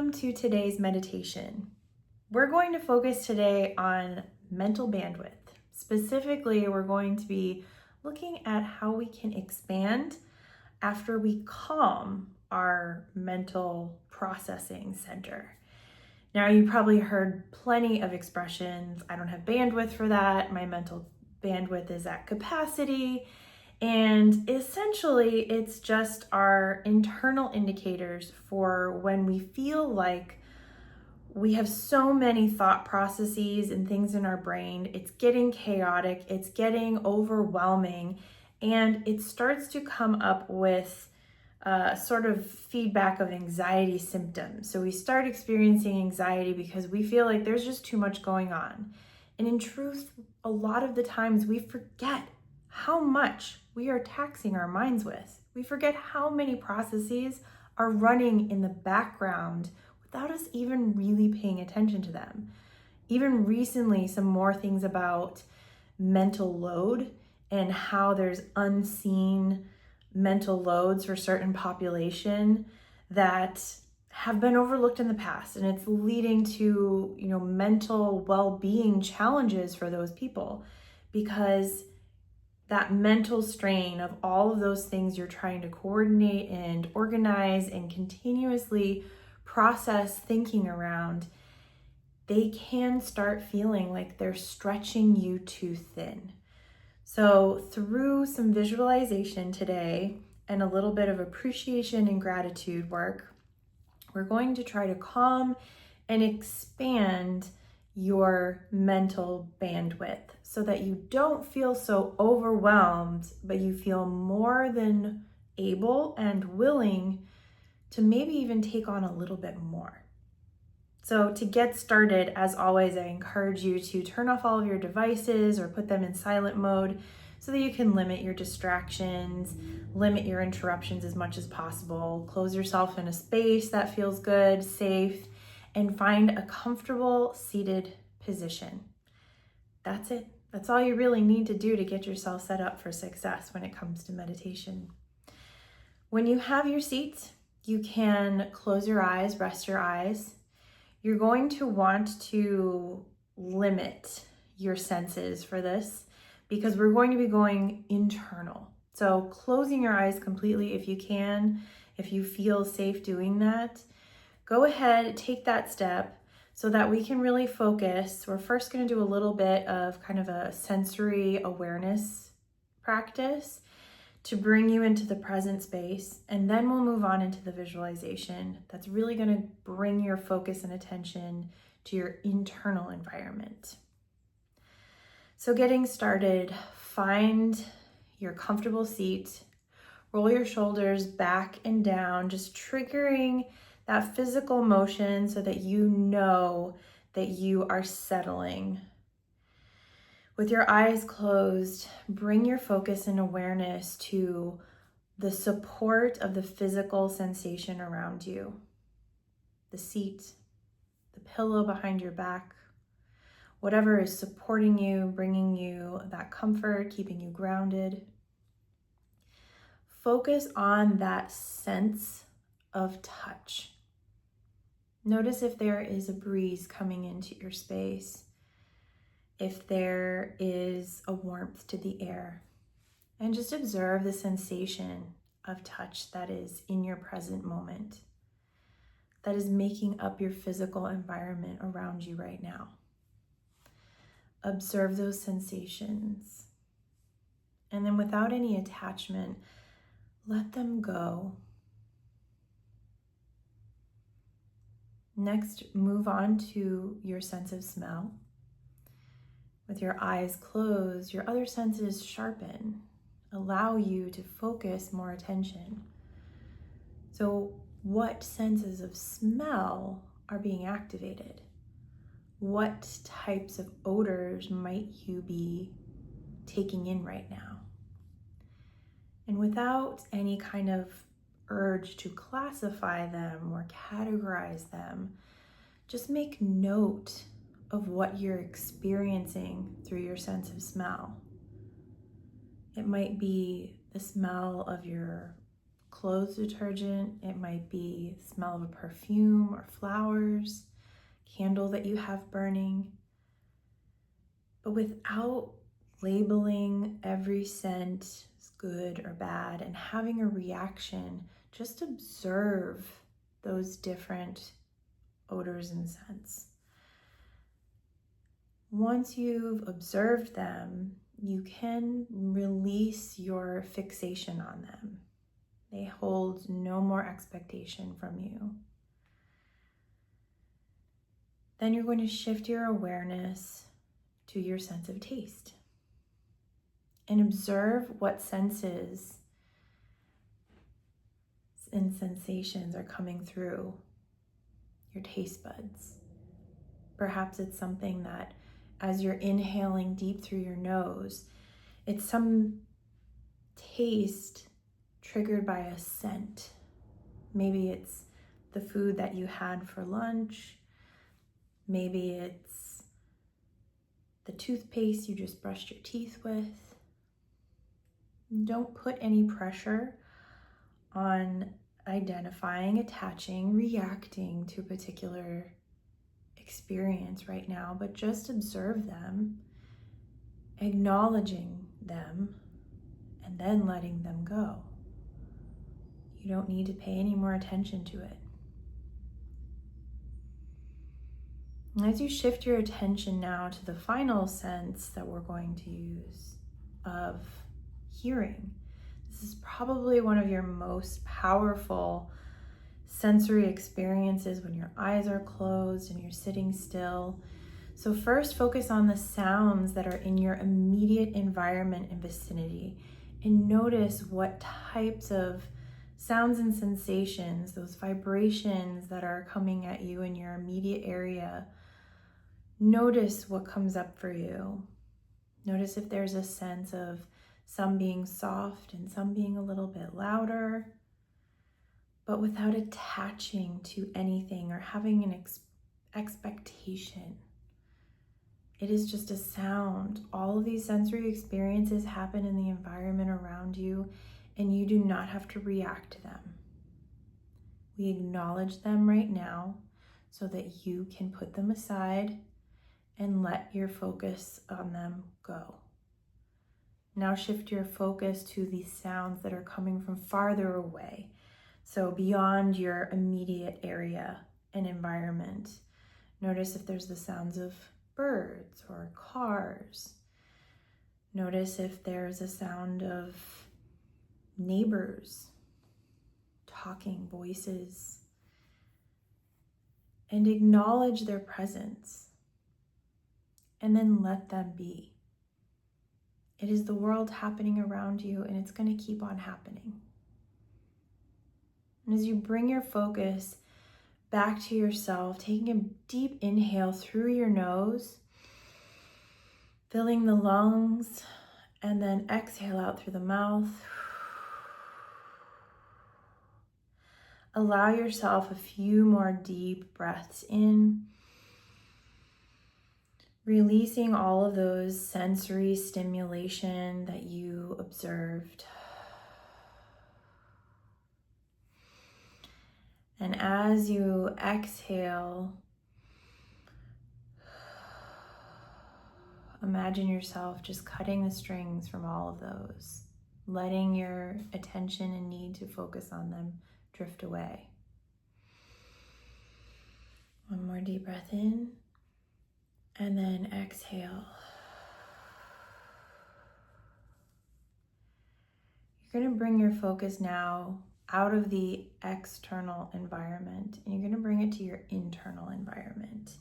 welcome to today's meditation. We're going to focus today on mental bandwidth. Specifically, we're going to be looking at how we can expand after we calm our mental processing center. Now, you probably heard plenty of expressions. I don't have bandwidth for that. My mental bandwidth is at capacity. And essentially, it's just our internal indicators for when we feel like we have so many thought processes and things in our brain. It's getting chaotic, it's getting overwhelming, and it starts to come up with sort of feedback of anxiety symptoms. So we start experiencing anxiety because we feel like there's just too much going on. And in truth, a lot of the times we forget how much we are taxing our minds with. We forget how many processes are running in the background without us even really paying attention to them. Even recently, some more things about mental load and how there's unseen mental loads for certain population that have been overlooked in the past, and it's leading to mental well-being challenges for those people, because that mental strain of all of those things you're trying to coordinate and organize and continuously process thinking around, they can start feeling like they're stretching you too thin. So through some visualization today and a little bit of appreciation and gratitude work, we're going to try to calm and expand your mental bandwidth so that you don't feel so overwhelmed, but you feel more than able and willing to maybe even take on a little bit more. So to get started, as always, I encourage you to turn off all of your devices or put them in silent mode so that you can limit your distractions, limit your interruptions as much as possible. Close yourself in a space that feels good, safe, and find a comfortable seated position. That's it. That's all you really need to do to get yourself set up for success when it comes to meditation. When you have your seat, you can close your eyes, rest your eyes. You're going to want to limit your senses for this because we're going to be going internal. So closing your eyes completely if you can, if you feel safe doing that, go ahead, take that step so that we can really focus. We're first going to do a little bit of kind of a sensory awareness practice to bring you into the present space, and then we'll move on into the visualization that's really going to bring your focus and attention to your internal environment. So getting started, find your comfortable seat, roll your shoulders back and down, just triggering that physical motion so that you know that you are settling. With your eyes closed, bring your focus and awareness to the support of the physical sensation around you. The seat, the pillow behind your back, whatever is supporting you, bringing you that comfort, keeping you grounded. Focus on that sense of touch. Notice if there is a breeze coming into your space, if there is a warmth to the air, and just observe the sensation of touch that is in your present moment, that is making up your physical environment around you right now. Observe those sensations, and then without any attachment, let them go. Next, move on to your sense of smell. With your eyes closed, your other senses sharpen, allow you to focus more attention. So, what senses of smell are being activated? What types of odors might you be taking in right now? And without any kind of urge to classify them or categorize them, just make note of what you're experiencing through your sense of smell. It might be the smell of your clothes detergent, it might be the smell of a perfume or flowers, candle that you have burning. But without labeling every scent as good or bad and having a reaction, just observe those different odors and scents. Once you've observed them, you can release your fixation on them. They hold no more expectation from you. Then you're going to shift your awareness to your sense of taste and observe what senses and sensations are coming through your taste buds. Perhaps it's something that as you're inhaling deep through your nose, it's some taste triggered by a scent. Maybe it's the food that you had for lunch. Maybe it's the toothpaste you just brushed your teeth with. Don't put any pressure on identifying, attaching, reacting to a particular experience right now, but just observe them, acknowledging them, and then letting them go. You don't need to pay any more attention to it. And as you shift your attention now to the final sense that we're going to use of hearing, this is probably one of your most powerful sensory experiences when your eyes are closed and you're sitting still. So first, focus on the sounds that are in your immediate environment and vicinity, and notice what types of sounds and sensations, those vibrations that are coming at you in your immediate area. Notice what comes up for you. Notice if there's a sense of some being soft and some being a little bit louder, but without attaching to anything or having an expectation. It is just a sound. All of these sensory experiences happen in the environment around you, and you do not have to react to them. We acknowledge them right now so that you can put them aside and let your focus on them go. Now shift your focus to the sounds that are coming from farther away. So beyond your immediate area and environment. Notice if there's the sounds of birds or cars. Notice if there's a sound of neighbors, talking voices, and acknowledge their presence, and then let them be. It is the world happening around you, and it's going to keep on happening. And as you bring your focus back to yourself, taking a deep inhale through your nose, filling the lungs, and then exhale out through the mouth. Allow yourself a few more deep breaths in, releasing all of those sensory stimulation that you observed. And as you exhale, imagine yourself just cutting the strings from all of those, letting your attention and need to focus on them drift away. One more deep breath in, and then exhale. You're going to bring your focus now out of the external environment, and you're going to bring it to your internal environment.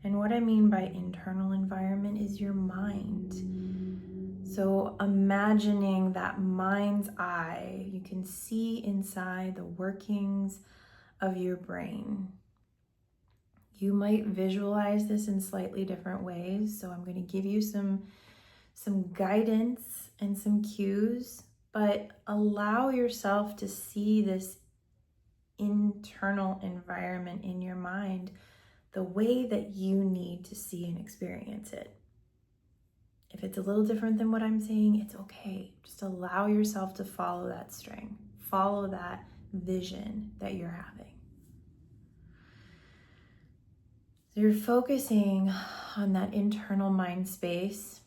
And what I mean by internal environment is your mind. So imagining that mind's eye, you can see inside the workings of your brain. You might visualize this in slightly different ways. So I'm going to give you some guidance and some cues, but allow yourself to see this internal environment in your mind the way that you need to see and experience it. If it's a little different than what I'm saying, it's okay. Just allow yourself to follow that string. follow that vision that you're having. So you're focusing on that internal mind space,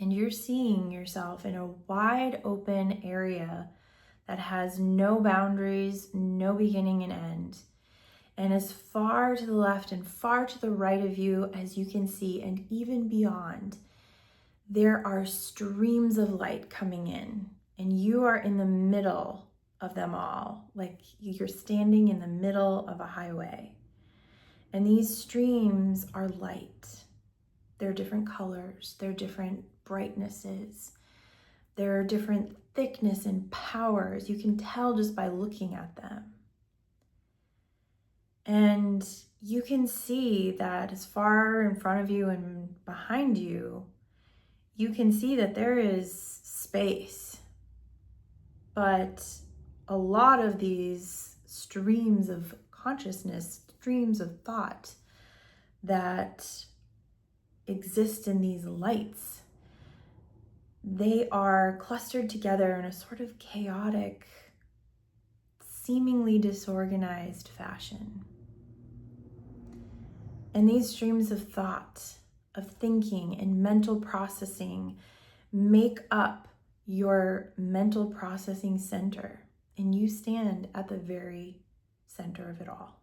and you're seeing yourself in a wide open area that has no boundaries, no beginning and end. And as far to the left and far to the right of you as you can see, and even beyond, there are streams of light coming in, and you are in the middle of them all, like you're standing in the middle of a highway. And these streams are light. They're different colors, they're different brightnesses, there are different thickness and powers. You can tell just by looking at them. And you can see that as far in front of you and behind you, you can see that there is space. But a lot of these streams of consciousness, streams of thought that exist in these lights, they are clustered together in a sort of chaotic, seemingly disorganized fashion. And these streams of thought, of thinking and mental processing make up your mental processing center, and you stand at the very center of it all.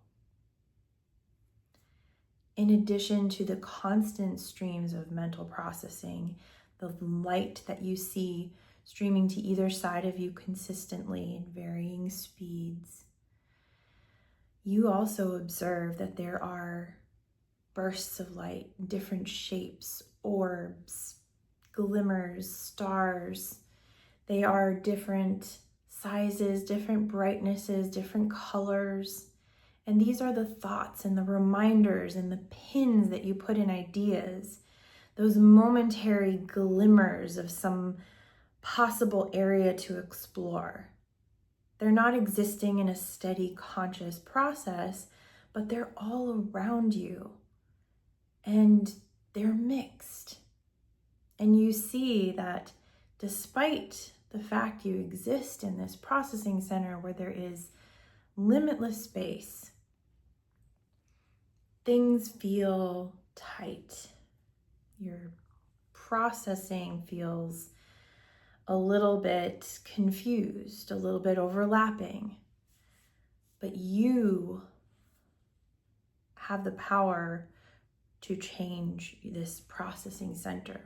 In addition to the constant streams of mental processing, the light that you see streaming to either side of you consistently in varying speeds, you also observe that there are bursts of light, different shapes, orbs, glimmers, stars. They are different sizes, different brightnesses, different colors. And these are the thoughts and the reminders and the pins that you put in ideas, those momentary glimmers of some possible area to explore. They're not existing in a steady conscious process, but they're all around you. And they're mixed. And you see that despite the fact you exist in this processing center where there is limitless space, things feel tight. Your processing feels a little bit confused, a little bit overlapping. But you have the power to change this processing center.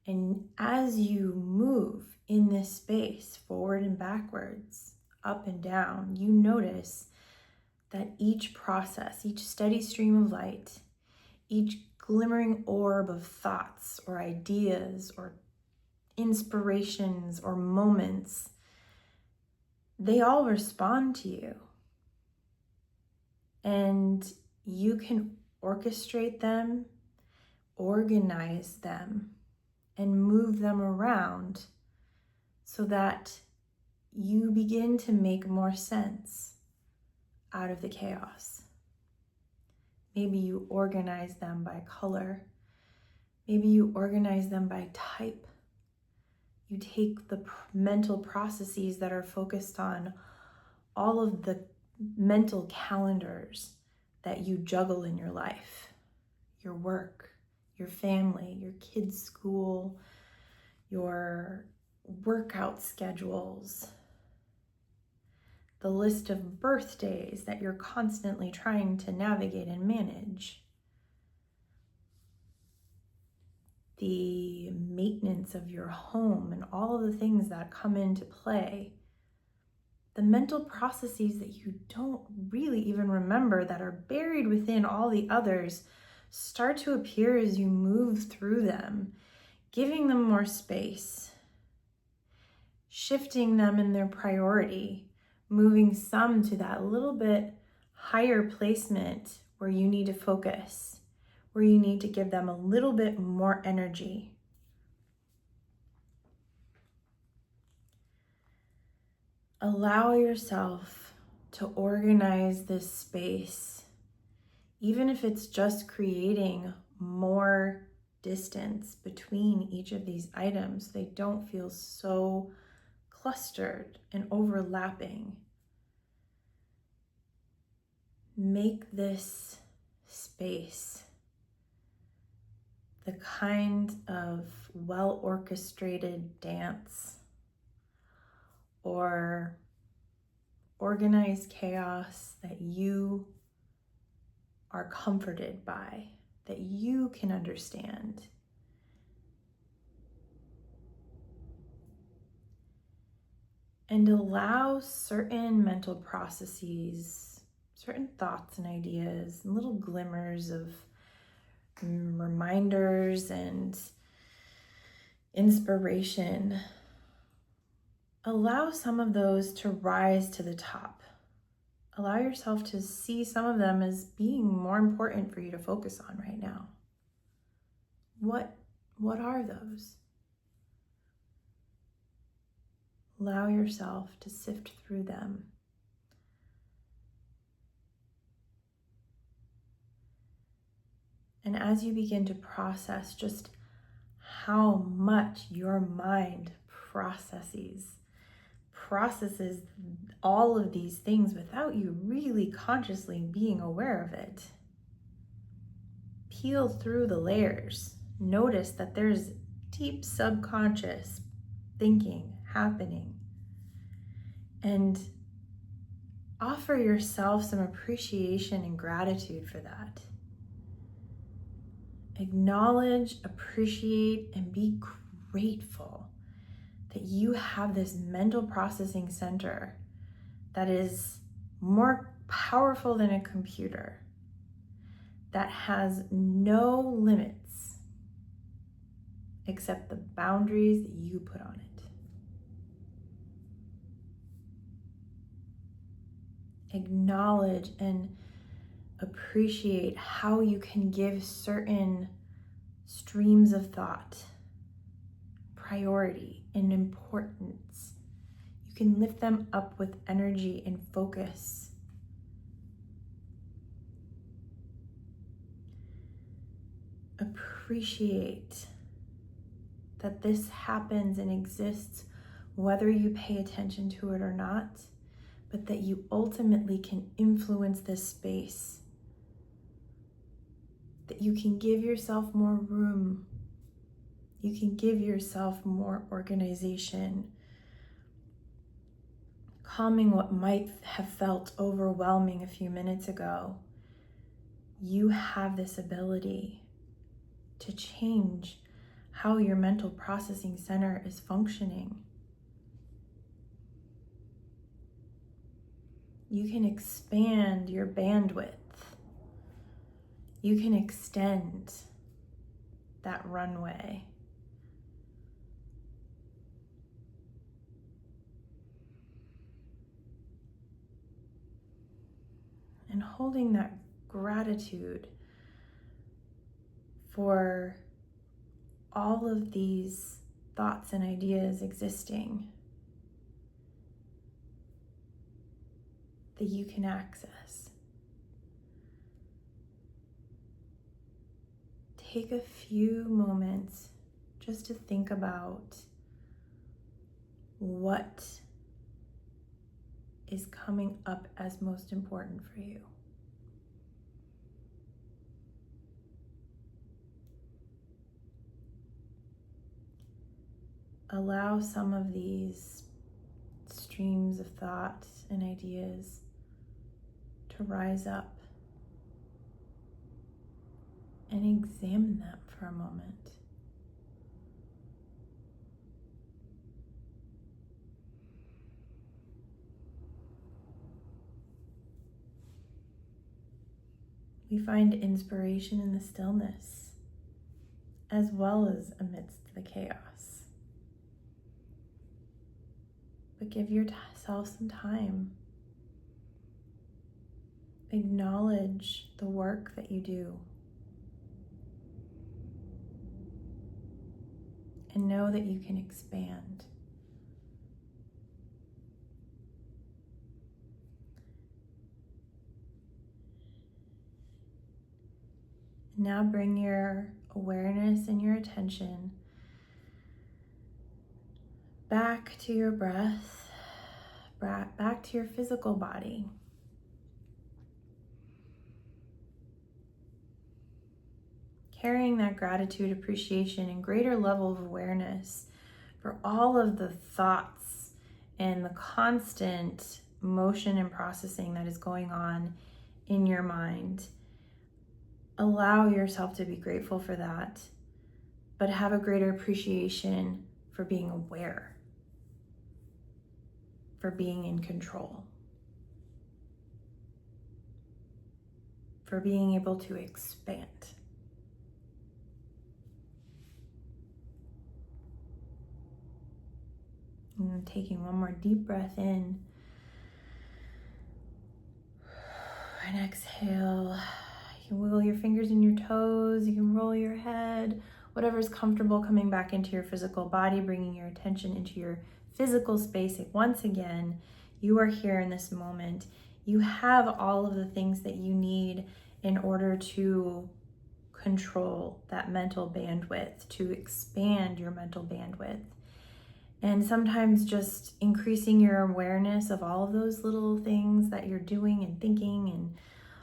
And as you move in this space, forward and backwards, up and down, you notice that each process, each steady stream of light, each glimmering orb of thoughts or ideas or inspirations or moments, they all respond to you. And you can orchestrate them, organize them, and move them around so that you begin to make more sense out of the chaos. Maybe you organize them by color. Maybe you organize them by type. You take the mental processes that are focused on all of the mental calendars that you juggle in your life, your work, your family, your kids' school, your workout schedules, the list of birthdays that you're constantly trying to navigate and manage, the maintenance of your home and all of the things that come into play, the mental processes that you don't really even remember that are buried within all the others start to appear as you move through them, giving them more space, shifting them in their priority, moving some to that little bit higher placement where you need to focus, where you need to give them a little bit more energy. Allow yourself to organize this space, even if it's just creating more distance between each of these items. They don't feel so clustered and overlapping. Make this space the kind of well-orchestrated dance or organized chaos that you are comforted by, that you can understand. And allow certain mental processes, certain thoughts and ideas, and little glimmers of reminders and inspiration. Allow some of those to rise to the top. Allow yourself to see some of them as being more important for you to focus on right now. What are those? Allow yourself to sift through them. And as you begin to process just how much your mind processes all of these things without you really consciously being aware of it. Peel through the layers. Notice that there's deep subconscious thinking happening. And offer yourself some appreciation and gratitude for that. Acknowledge, appreciate, and be grateful that you have this mental processing center that is more powerful than a computer, that has no limits except the boundaries that you put on it. Acknowledge and appreciate how you can give certain streams of thought priority and importance. You can lift them up with energy and focus. Appreciate that this happens and exists whether you pay attention to it or not, but that you ultimately can influence this space. That you can give yourself more room. You can give yourself more organization. Calming what might have felt overwhelming a few minutes ago. You have this ability to change how your mental processing center is functioning. You can expand your bandwidth. You can extend that runway. And holding that gratitude for all of these thoughts and ideas existing that you can access. Take a few moments just to think about what is coming up as most important for you. Allow some of these streams of thoughts and ideas to rise up and examine them for a moment. We find inspiration in the stillness as well as amidst the chaos. But give yourself some time. Acknowledge the work that you do. And know that you can expand. Now bring your awareness and your attention back to your breath, back to your physical body. Carrying that gratitude, appreciation, and greater level of awareness for all of the thoughts and the constant motion and processing that is going on in your mind. Allow yourself to be grateful for that, but have a greater appreciation for being aware, for being in control, for being able to expand. And taking one more deep breath in and exhale. You can wiggle your fingers and your toes, you can roll your head, whatever's comfortable, coming back into your physical body, bringing your attention into your physical space. Once again, you are here in this moment. You have all of the things that you need in order to control that mental bandwidth, to expand your mental bandwidth. And sometimes just increasing your awareness of all of those little things that you're doing and thinking and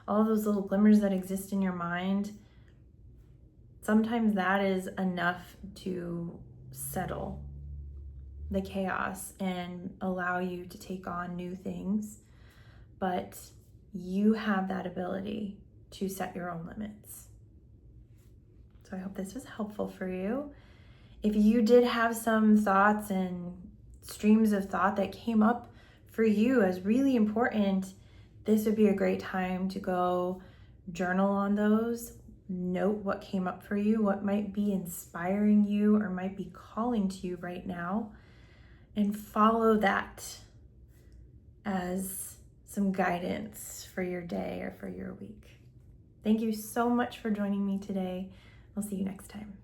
all those little glimmers that exist in your mind, sometimes that is enough to settle the chaos and allow you to take on new things. But you have that ability to set your own limits. So I hope this was helpful for you. If you did have some thoughts and streams of thought that came up for you as really important, this would be a great time to go journal on those. Note what came up for you, what might be inspiring you or might be calling to you right now, and follow that as some guidance for your day or for your week. Thank you so much for joining me today. I'll see you next time.